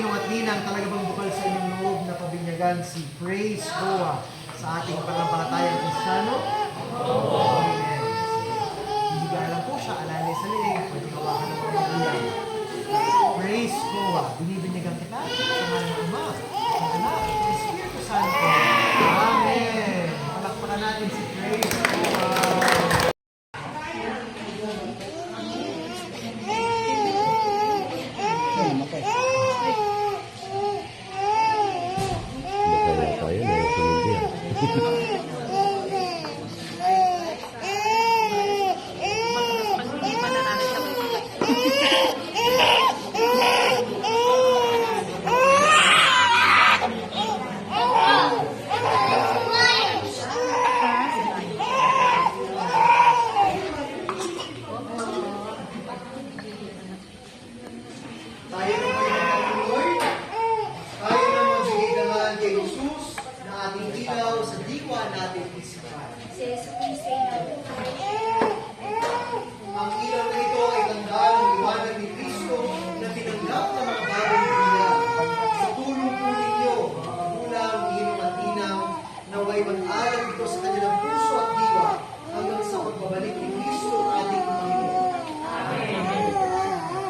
ninong at ninang talaga bang bukal sa inyong loob na pabinyagan si Praise Goa sa ating pananampalatayang Kristiyano? Amen. Hihiga lang po siya, alalay sa leeg, pwede hawakan ng mga ilan. Praise Goa, binibinyagan kita sa ngalan ng Ama, ng Anak, ng Espiritu Santo. Amen. Palakpakan natin si Praise Goa. Ang ilaw na ito ay tanda ng liwanag ni Kristo na tinanggap ng mga bagong pila. Sa tulong po ninyo, mga magulang, ninong at ninang, naway mag-aral ito sa kanilang puso at diwa hanggang sa pagbabalik ni Kristo ating Panginoon. Amen.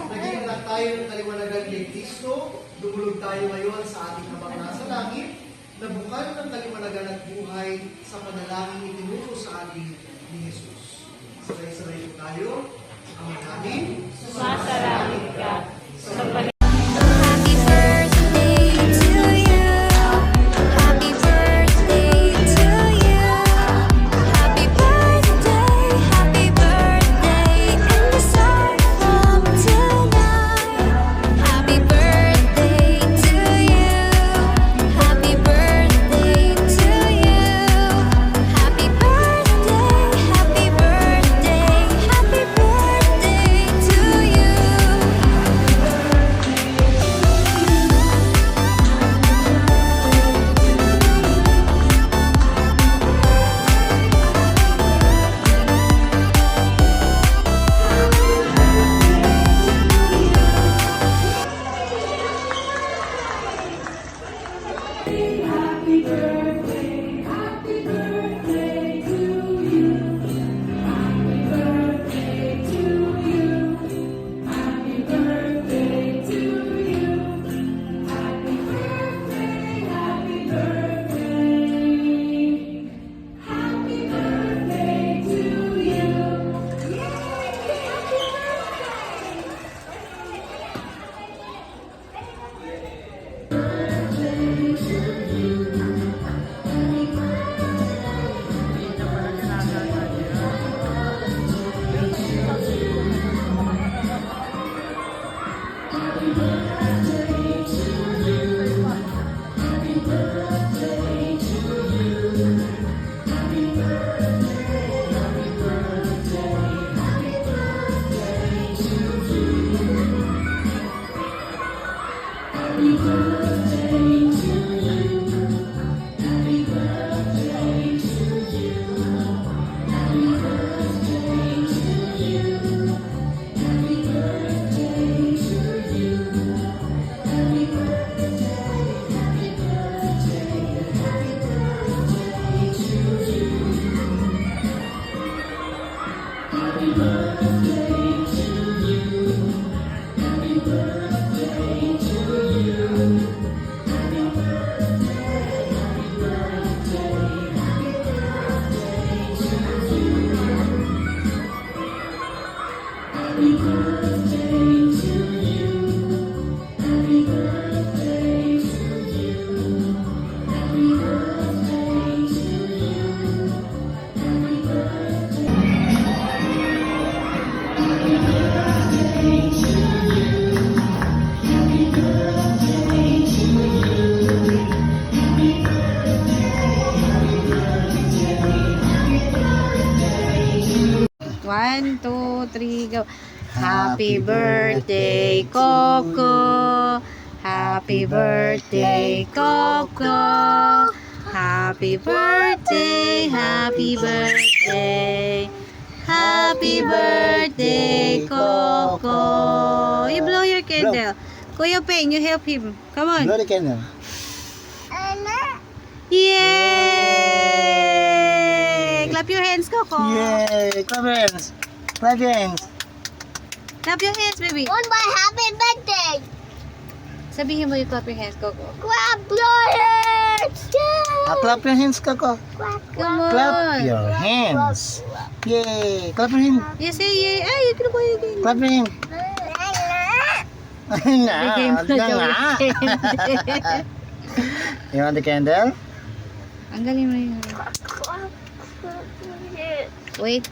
Naging anak tayo ng kaliwanagan ni Kristo, dumulog tayo ngayon sa ating Amang nasa langit, na bukal ng kaliwanagan at buhay sa panalangin itinuro sa atin ni Jesus. Sabay-sabay po tayo. Ama namin, sumasalangit ka sa Happy birthday to you. Happy birthday to you. Happy birthday, and the sun from tonight. Happy birthday to you. Happy birthday to you. Happy birthday, happy birthday, happy birthday to you. One, two, three, go. Happy birthday, Coco. Happy birthday, Coco. Happy birthday, happy birthday. Happy birthday, Coco. You blow your candle. Kuya Peng, you help him. Come on. Blow the candle. Yay! Clap your hands, Coco. Yay! Clap your hands. Clap your hands. Clap your hands, baby. On my happy birthday. Sabihin mo yung clap your hands, Coco. Clap your hands. Clap your hands, Coco. Come on. Clap your hands. Yay! Clap your hands. Yes, say yay. Ay, you can go again. Clap your hands. Bigay mo na daw yung candy. You want the candle? Ang galing mo yun. Wait.